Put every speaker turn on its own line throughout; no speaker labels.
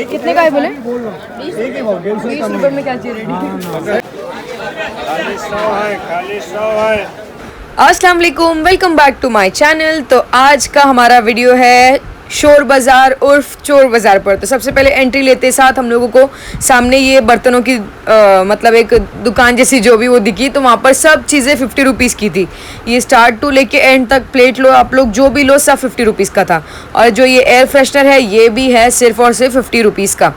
कितने का है बोले? 20 रुपए में क्या चाहिए रेडी? अस्सलाम वालेकुम, welcome back to my channel. तो आज का हमारा वीडियो है शोर बाज़ार उर्फ चोर बाज़ार पर। तो सबसे पहले एंट्री लेते साथ हम लोगों को सामने ये बर्तनों की मतलब एक दुकान जैसी जो भी वो दिखी, तो वहाँ पर सब चीज़ें 50 रुपीज़ की थी। ये स्टार्ट टू लेके एंड तक प्लेट लो आप लोग जो भी लो सब 50 रुपीज़ का था। और जो ये एयर फ्रेशनर है ये भी है सिर्फ और सिर्फ 50 रुपीज़ का।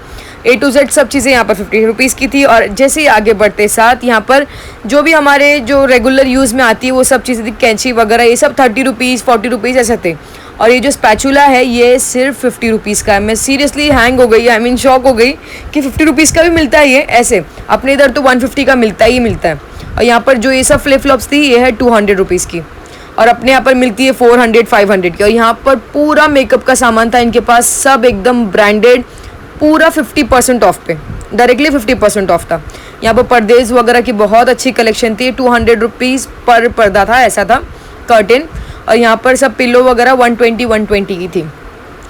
A to Z सब चीज़ें यहाँ पर 50 रुपीज़ की थी। और जैसे ही आगे बढ़ते साथ यहाँ पर जो भी हमारे जो रेगुलर यूज़ में आती है वो सब चीज़ें थी, कैंची वगैरह ये सब 30 रुपीज़ 40 रुपीज़ ऐसे थे। और ये जो स्पैचुला है ये सिर्फ 50 रुपीज़ का है। मैं सीरियसली हैंग हो गई, आई मीन शॉक हो गई कि 50 रुपीज़ का भी मिलता है ये ऐसे। अपने इधर तो 150 का मिलता ही मिलता है। और यहाँ पर जो ये सब फ्लिप फ्लॉप्स थी ये है 200 रुपीज़ की। और अपने यहाँ पर मिलती है 400 500 की। और यहाँ पर पूरा मेकअप का सामान था इनके पास, सब एकदम ब्रांडेड, पूरा 50% ऑफ पे, डायरेक्टली 50% ऑफ था। यहाँ पर पर्देज वगैरह की बहुत अच्छी कलेक्शन थी। 200 रुपीज़ पर पर्दा था, ऐसा था कर्टेन। और यहाँ पर सब पिलो वगैरह 120 की थी।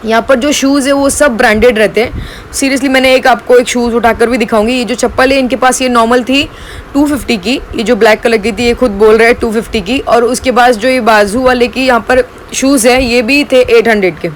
यहाँ पर जो शूज़ है वो सब ब्रांडेड रहते हैं। सीरियसली मैंने आपको एक शूज़ उठाकर भी दिखाऊंगी। ये जो चप्पल है इनके पास ये नॉर्मल थी 250 की, ये जो ब्लैक कलर की थी ये खुद बोल रहे हैं 250 की। और उसके बाद जो ये बाजू वाले की यहाँ पर शूज़ है ये भी थे 800 के।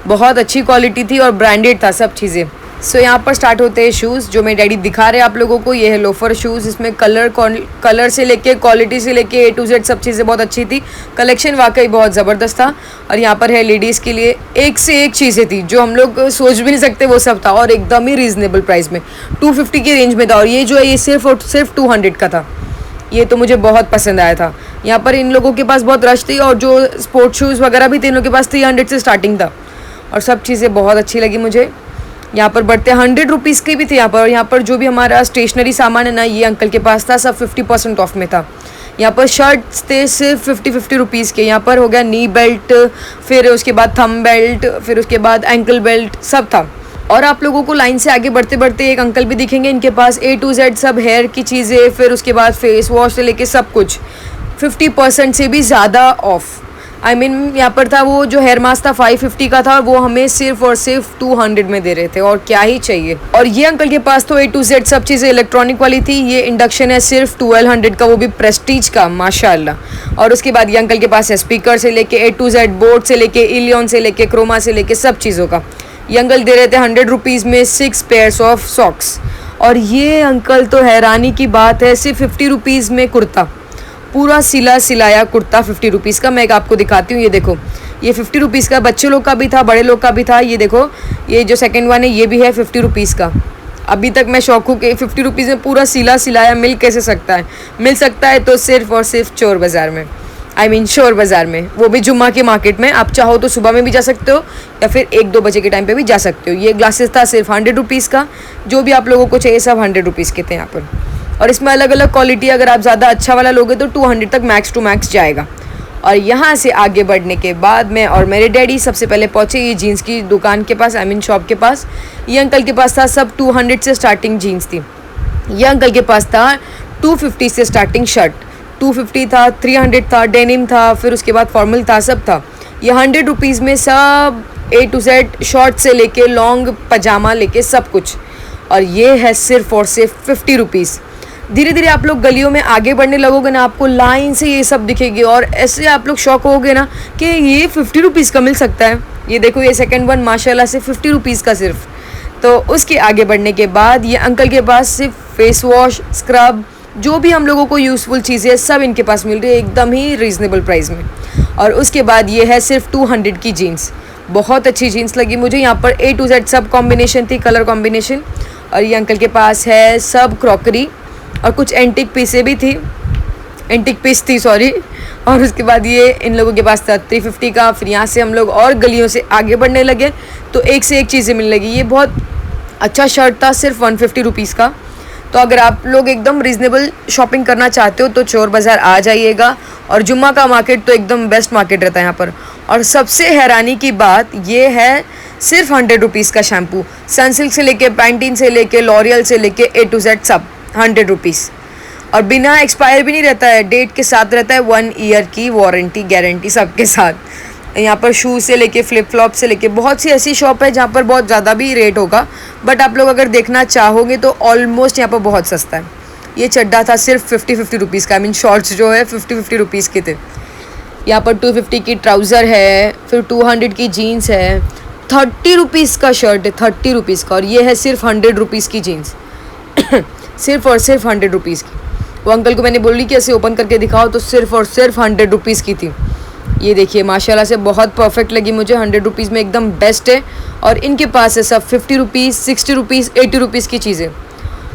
बहुत अच्छी क्वालिटी थी और ब्रांडेड था सब चीज़ें। सो यहाँ पर स्टार्ट होते हैं शूज़ जो मेरे डैडी दिखा रहे हैं आप लोगों को। ये है लोफर शूज़, इसमें कलर से लेके क्वालिटी से लेके A to Z सब चीज़ें बहुत अच्छी थी। कलेक्शन वाकई बहुत ज़बरदस्त था। और यहाँ पर है लेडीज़ के लिए एक से एक चीज़ें थी जो हम लोग सोच भी नहीं सकते वो सब था। और एकदम ही रीज़नेबल प्राइस में 250 की रेंज में था। और ये जो है ये सिर्फ और सिर्फ 200 का था। ये तो मुझे बहुत पसंद आया था। यहाँ पर इन लोगों के पास बहुत रश थी। और जो स्पोर्ट्स शूज़ वगैरह भी थे इन लोगों के पास 300 से स्टार्टिंग था। और सब चीज़ें बहुत अच्छी लगी मुझे। यहाँ पर बढ़ते 100 रुपीज़ के भी थे यहाँ पर। और यहाँ पर जो भी हमारा स्टेशनरी सामान है ना ये अंकल के पास था, सब 50% ऑफ में था। यहाँ पर शर्ट्स थे सिर्फ 50 रुपीज़ के। यहाँ पर हो गया नी बेल्ट, फिर उसके बाद थम बेल्ट, फिर उसके बाद एंकल बेल्ट सब था। और आप लोगों को लाइन से आगे बढ़ते बढ़ते एक अंकल भी दिखेंगे, इनके पास A to Z सब हेयर की चीज़ें, फिर उसके बाद फेस वॉश से लेके सब कुछ 50% से भी ज़्यादा ऑफ। आई मीन यहाँ पर था वो जो हेयर मास्क था 550 का था और वो हमें सिर्फ और सिर्फ 200 में दे रहे थे। और क्या ही चाहिए। और ये अंकल के पास तो A to Z सब चीज़ें इलेक्ट्रॉनिक वाली थी। ये इंडक्शन है सिर्फ 1200 का, वो भी प्रेस्टीज का माशाल्लाह। और उसके बाद ये अंकल के पास है स्पीकर से लेके A to Z, बोट से लेके इलियन से लेके क्रोमा से लेके सब चीज़ों का। ये अंकल दे रहे थे 100 रुपीज़ में 6 पेयर्स ऑफ सॉक्स। और ये अंकल तो हैरानी की बात है, सिर्फ 50 रुपीज़ में कुर्ता, पूरा सिलाया कुर्ता 50 रुपीज़ का। मैं एक आपको दिखाती हूँ, ये देखो ये 50 रुपीज़ का, बच्चे लोग का भी था बड़े लोग का भी था। ये देखो ये जो सेकंड वन है ये भी है 50 रुपीज़ का। अभी तक मैं शौक हूँ कि 50 रुपीज़ में पूरा सिलाया मिल कैसे सकता है। मिल सकता है तो सिर्फ और सिर्फ चोर बाज़ार में, आई मीन शोर बाज़ार में, वो भी जुम्मा के मार्केट में। आप चाहो तो सुबह में भी जा सकते हो या फिर 1-2 बजे के टाइम पे भी जा सकते हो। ये ग्लासेस था सिर्फ 100 रुपीज़ का। जो भी आप लोगों को चाहिए सब 100 रुपीज़ के थे यहाँ पर। और इसमें अलग अलग क्वालिटी, अगर आप ज़्यादा अच्छा वाला लोगे तो 200 तक मैक्स टू मैक्स जाएगा। और यहाँ से आगे बढ़ने के बाद मैं और मेरे डैडी सबसे पहले पहुँचे ये जीन्स की दुकान के पास, आई मीन शॉप के पास। ये अंकल के पास था सब 200 से स्टार्टिंग जीन्स थी। ये अंकल के पास था 250 से स्टार्टिंग शर्ट, 250 था, 300 था, डेनिम था, फिर उसके बाद फॉर्मल था, सब था। ये 100 रुपीज़ में सब A to Z शॉर्ट से लेके लॉन्ग पजामा लेके सब कुछ। और ये है सिर्फ और सिर्फ 50 रुपीज़। धीरे धीरे आप लोग गलियों में आगे बढ़ने लगोगे ना, आपको लाइन से ये सब दिखेगी और ऐसे आप लोग शौक होगे ना कि ये 50 रुपीज़ का मिल सकता है। ये देखो ये सेकंड वन माशाल्लाह से 50 रुपीज़ का सिर्फ। तो उसके आगे बढ़ने के बाद ये अंकल के पास सिर्फ फेस वॉश, स्क्रब, जो भी हम लोगों को यूज़फुल चीज़ें सब इनके पास मिल रही है एकदम ही रीज़नेबल प्राइस में। और उसके बाद ये है सिर्फ 200 की जीन्स। बहुत अच्छी जीन्स लगी मुझे। यहाँ पर A to Z सब कॉम्बिनेशन थी, कलर कॉम्बिनेशन। और ये अंकल के पास है सब क्रॉकरी और कुछ एंटिक पीसें भी थी, एंटिक पीस थी सॉरी। और उसके बाद ये इन लोगों के पास था 350 का। फिर यहाँ से हम लोग और गलियों से आगे बढ़ने लगे तो एक से एक चीज़ें मिलने लगी। ये बहुत अच्छा शर्ट था सिर्फ 150 रुपीज़ का। तो अगर आप लोग एकदम रीज़नेबल शॉपिंग करना चाहते हो तो चोर बाज़ार आ जाइएगा। और जुम्मा का मार्केट तो एकदम बेस्ट मार्केट रहता है यहाँ पर। और सबसे हैरानी की बात ये है सिर्फ 100 रुपीज़ का शैम्पू, सनसिल्क से लेके पैंटीन से लेके लॉरियल से लेके A to Z सब 100 रुपीज़। और बिना एक्सपायर भी नहीं रहता है, डेट के साथ रहता है, 1 ईयर की वारंटी गारंटी सबके साथ। यहाँ पर शूज़ से लेके फ्लिप फ्लॉप से लेके बहुत सी ऐसी शॉप है जहाँ पर बहुत ज़्यादा भी रेट होगा, बट आप लोग अगर देखना चाहोगे तो ऑलमोस्ट यहाँ पर बहुत सस्ता है। ये चड्डा था सिर्फ 50 रुपीज़ का, आई मीन शॉर्ट्स जो है 50 रुपीज़ के थे। यहाँ पर 250 की ट्राउज़र है, फिर 200 की जीन्स है, 30 रुपीज़ का शर्ट है, 30 रुपीज़ का, और ये है सिर्फ 100 रुपीज़ की जीन्स सिर्फ और सिर्फ 100 रुपीज़ की। वो अंकल को मैंने बोली कि ऐसे ओपन करके दिखाओ, तो सिर्फ और सिर्फ 100 रुपीज़ की थी। ये देखिए माशाल्लाह से बहुत परफेक्ट लगी मुझे, 100 रुपीज़ में एकदम बेस्ट है। और इनके पास है सब 50 रुपीज़, 60 रुपीज़, 80 रुपीज़ की चीज़ें।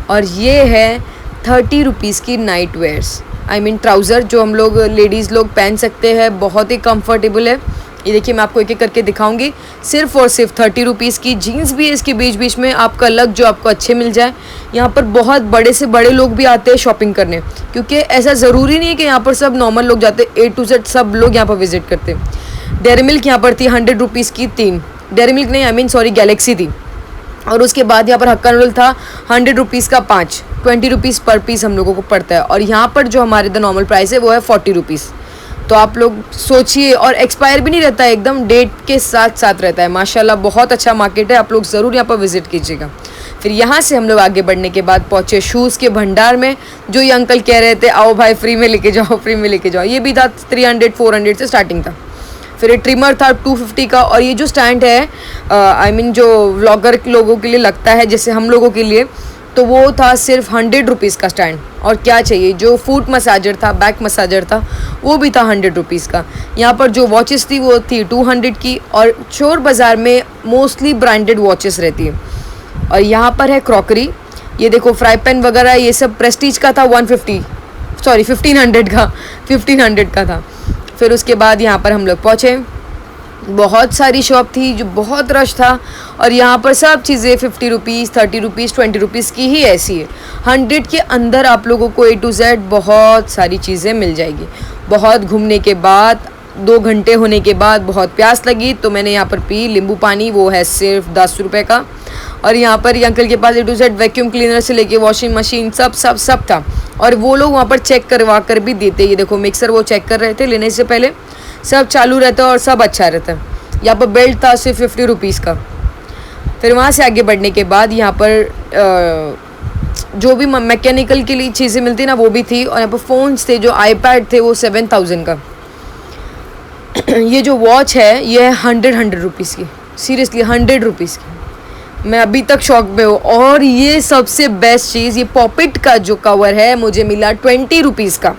और ये है 30 रुपीज़ की night wears, I mean trouser जो हम लोग लेडीज़ लोग पहन सकते हैं, बहुत ही कंफर्टेबल है। ये देखिए मैं आपको एक एक करके दिखाऊंगी। सिर्फ और सिर्फ 30 रुपीज़ की जीन्स भी है इसके बीच बीच में, आपका लग जो आपको अच्छे मिल जाए। यहाँ पर बहुत बड़े से बड़े लोग भी आते हैं शॉपिंग करने, क्योंकि ऐसा ज़रूरी नहीं है कि यहाँ पर सब नॉर्मल लोग जाते, A to Z सब लोग यहाँ पर विजिट करते हैं। डेयरी मिल्क यहाँ पर थी 100 रुपीज़ की 3, डेयरी मिल्क नहीं, आई मीन सॉरी गैलेक्सी थी। और उसके बाद यहाँ पर हक्का नूडल था 100 रुपीज़ का 5, 20 रुपीज़ पर पीस हम लोगों को पड़ता है। और यहाँ पर जो हमारे द नॉर्मल प्राइस है वो है 40 रुपीज़। तो आप लोग सोचिए, और एक्सपायर भी नहीं रहता है, एकदम डेट के साथ साथ रहता है। माशाल्लाह बहुत अच्छा मार्केट है, आप लोग ज़रूर यहाँ पर विज़िट कीजिएगा। फिर यहाँ से हम लोग आगे बढ़ने के बाद पहुँचे शूज़ के भंडार में, जो ये अंकल कह रहे थे आओ भाई फ्री में लेके जाओ, फ्री में लेके जाओ। ये भी था 300-400 से स्टार्टिंग था। फिर एक ट्रिमर था 250 का। और ये जो स्टैंड है आई मीन जो व्लॉगर लोगों के लिए लगता है जैसे हम लोगों के लिए, तो वो था सिर्फ 100 रुपीज़ का स्टैंड। और क्या चाहिए, जो फुट मसाजर था, बैक मसाजर था, वो भी था 100 रुपीज़ का। यहाँ पर जो वॉचेस थी वो थी 200 की। और चोर बाज़ार में मोस्टली ब्रांडेड वॉचेस रहती है। और यहाँ पर है क्रॉकरी, ये देखो फ्राई पैन वगैरह, ये सब प्रेस्टीज का था 1500 का, 1500 का था। फिर उसके बाद यहाँ पर हम लोग पहुँचे, बहुत सारी शॉप थी, जो बहुत रश था। और यहाँ पर सब चीज़ें 50 रुपीज़, 30 रुपीज़, 20 रुपीज़ की ही ऐसी है। 100 के अंदर आप लोगों को A to Z बहुत सारी चीज़ें मिल जाएगी। बहुत घूमने के बाद 2 घंटे होने के बाद बहुत प्यास लगी, तो मैंने यहाँ पर पी नींबू पानी, वो है सिर्फ 10 रुपये का। और यहाँ पर ये अंकल के पास A to Z vacuum cleaner से लेके वॉशिंग मशीन सब था। और वो लोग वहाँ पर चेक करवा कर भी देते। ये देखो मिक्सर वो चेक कर रहे थे लेने से पहले, सब चालू रहता है और सब अच्छा रहता है। यहाँ पर बेल्ट था सिर्फ 50 रुपीज़ का। फिर वहाँ से आगे बढ़ने के बाद यहाँ पर जो भी मैकेनिकल के लिए चीज़ें मिलती ना वो भी थी। और यहाँ पर फ़ोन्स थे, जो iPad थे वो 7000 का। ये जो वॉच है ये है 100 रुपीज़ की, सीरियसली 100 रुपीज़ की। मैं अभी तक शॉक में हूँ। और ये सबसे बेस्ट चीज़, ये पॉपिट का जो कवर है मुझे मिला 20 रुपीज़ का।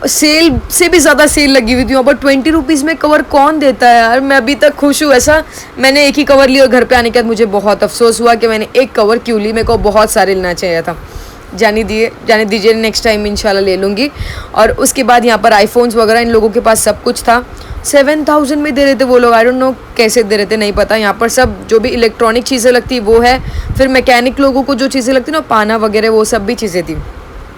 सेल से भी ज़्यादा सेल लगी हुई थी वहाँ पर। 20 रुपीज़ में कवर कौन देता है यार, मैं अभी तक खुश हूँ। ऐसा मैंने एक ही कवर लिया और घर पे आने के बाद मुझे बहुत अफसोस हुआ कि मैंने एक कवर क्यों ली, मेरे को बहुत सारे लेना चाहिए था। जाने दीजिए, नेक्स्ट टाइम इंशाल्लाह ले लूँगी। और उसके बाद यहाँ पर आईफोन्स वगैरह इन लोगों के पास सब कुछ था। 7000 में दे रहे थे वो लोग, आई डोंट नो कैसे दे रहे थे, नहीं पता। यहाँ पर सब जो भी इलेक्ट्रॉनिक चीज़ें लगती वो है। फिर मैकेनिक लोगों को जो चीज़ें लगती ना, पाना वगैरह, वो सब भी चीज़ें थी।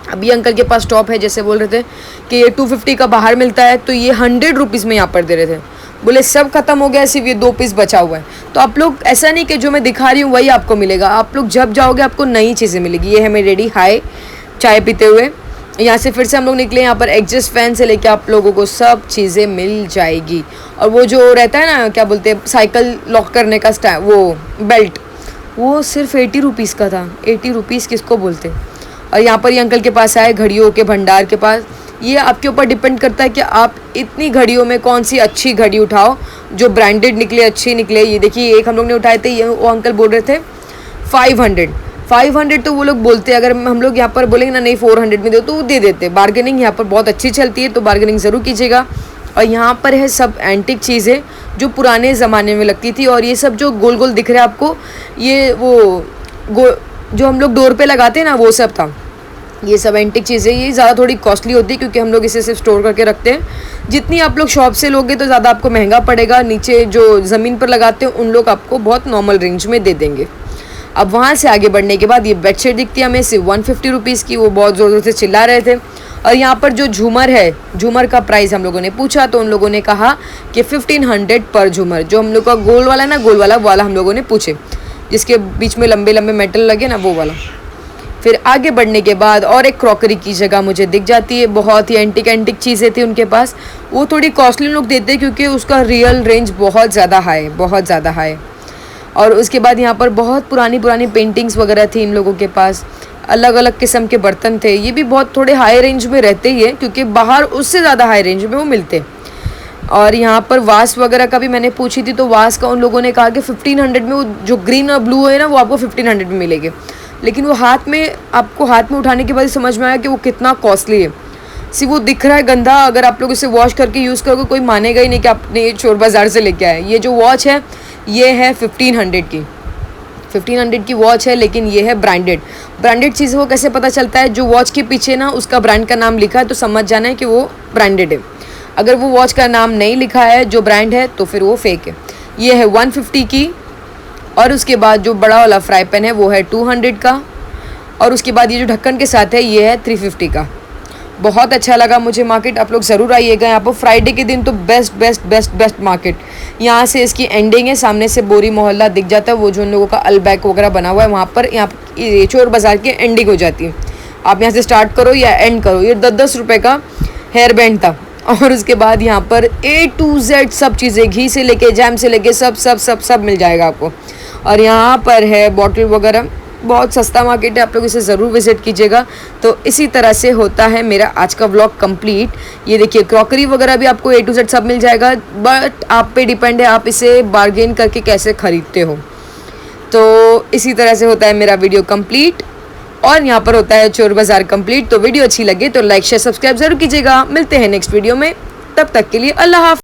अभी अंकल के पास स्टॉप है, जैसे बोल रहे थे कि ये 250 का बाहर मिलता है, तो ये 100 रुपीज़ में यहाँ पर दे रहे थे। बोले सब खत्म हो गया, सिर्फ ये 2 पीस बचा हुआ है। तो आप लोग ऐसा नहीं कि जो मैं दिखा रही हूँ वही आपको मिलेगा, आप लोग जब जाओगे आपको नई चीज़ें मिलेगी। ये है मेरी रेडी हाय चाय पीते हुए। यहाँ से फिर से हम लोग निकले, यहाँ पर एग्जस्ट फैन से लेके आप लोगों को सब चीज़ें मिल जाएगी। और वो जो रहता है ना, क्या बोलते हैं, साइकिल लॉक करने का वो बेल्ट, वो सिर्फ 80 रुपीज़ का था। 80 रुपीज़ किसको बोलते। और यहाँ पर ये अंकल के पास आए घड़ियों के भंडार के पास। ये आपके ऊपर डिपेंड करता है कि आप इतनी घड़ियों में कौन सी अच्छी घड़ी उठाओ, जो ब्रांडेड निकले, अच्छी निकले। ये देखिए एक हम लोग ने उठाए थे, ये वो अंकल बोल रहे थे 500 तो वो लोग बोलते हैं। अगर हम लोग यहाँ पर बोलेंगे ना नहीं 400 में दो, तो वो दे देते। बार्गेनिंग यहाँ पर बहुत अच्छी चलती है, तो बार्गेनिंग ज़रूर कीजिएगा। और यहाँ पर है सब एंटिक चीज़ें जो पुराने ज़माने में लगती थी। और ये सब जो गोल गोल दिख रहा है आपको, ये वो जो हम लोग डोर पे लगाते हैं ना, वो सब था। ये सब एंटिक चीज़ें, ये ज़्यादा थोड़ी कॉस्टली होती है क्योंकि हम लोग इसे सिर्फ स्टोर करके रखते हैं। जितनी आप लोग शॉप से लोगे तो ज़्यादा आपको महंगा पड़ेगा। नीचे जो ज़मीन पर लगाते हैं उन लोग आपको बहुत नॉर्मल रेंज में दे देंगे। अब वहाँ से आगे बढ़ने के बाद ये बेडशीट दिखती है हमें सिर्फ 150 रुपीज़ की। वो बहुत ज़ोर ज़ोर से चिल्ला रहे थे। और यहाँ पर जो झूमर है, झूमर का प्राइस हम लोगों ने पूछा तो उन लोगों ने कहा कि 1500 पर झूमर। जो हम लोग का गोल वाला ना, गोल वाला हम लोगों ने पूछे, जिसके बीच में लंबे लंबे मेटल लगे ना, वो वाला। फिर आगे बढ़ने के बाद और एक क्रॉकरी की जगह मुझे दिख जाती है, बहुत ही एंटिक चीज़ें थी उनके पास। वो थोड़ी कॉस्टली लोग देते हैं क्योंकि उसका रियल रेंज बहुत ज़्यादा हाई, बहुत ज़्यादा हाई। और उसके बाद यहाँ पर बहुत पुरानी पेंटिंग्स वगैरह थी इन लोगों के पास, अलग अलग किस्म के बर्तन थे। ये भी बहुत थोड़े हाई रेंज में रहते ही है क्योंकि बाहर उससे ज़्यादा हाई रेंज में वो मिलते। और यहाँ पर वास वगैरह का भी मैंने पूछी थी, तो वास का उन लोगों ने कहा कि 1500 में, वो जो ग्रीन और ब्लू है ना, वो आपको 1500 में मिलेंगे। लेकिन वो आपको हाथ में उठाने के बाद समझ में आया कि वो कितना कॉस्टली है। सिर्फ वो दिख रहा है गंदा, अगर आप लोग इसे वॉश करके यूज़ करोगे कोई मानेगा ही नहीं कि आपने ये चोर बाज़ार से लेके आए। ये जो वॉच है ये है 1500 की वॉच है, लेकिन ये है ब्रांडेड चीज़ों को कैसे पता चलता है? जो वॉच के पीछे ना उसका ब्रांड का नाम लिखा है तो समझ जाना है कि वो ब्रांडेड है। अगर वो वॉच का नाम नहीं लिखा है जो ब्रांड है तो फिर वो फेक है। ये है 150 की। और उसके बाद जो बड़ा वाला फ्राई पैन है वो है 200 का। और उसके बाद ये जो ढक्कन के साथ है ये है 350 का। बहुत अच्छा लगा मुझे मार्केट, आप लोग ज़रूर आइएगा यहाँ पर। फ्राइडे के दिन तो बेस्ट मार्केट। यहाँ से इसकी एंडिंग है, सामने से बोरी मोहल्ला दिख जाता है, वो जो उन लोगों का अलबैक वगैरह बना हुआ है वहाँ पर। यहाँ चोर बाज़ार की एंडिंग हो जाती है। आप यहाँ से स्टार्ट करो या एंड करो। ये 10-10 रुपये का हेयर बैंड था। और उसके बाद यहाँ पर A to Z सब चीज़ें, घी से लेके जैम से लेके सब मिल जाएगा आपको। और यहाँ पर है बॉटल वगैरह, बहुत सस्ता मार्केट है, आप लोग इसे ज़रूर विज़िट कीजिएगा। तो इसी तरह से होता है मेरा आज का व्लॉग कंप्लीट। ये देखिए क्रॉकरी वगैरह भी आपको A to Z सब मिल जाएगा, बट आप पे डिपेंड है आप इसे बार्गेन करके कैसे ख़रीदते हो। तो इसी तरह से होता है मेरा वीडियो कंप्लीट, और यहाँ पर होता है चोर बाज़ार कंप्लीट। तो वीडियो अच्छी लगे तो लाइक शेयर सब्सक्राइब ज़रूर कीजिएगा। मिलते हैं नेक्स्ट वीडियो में, तब तक के लिए अल्लाह हाफ़िज़।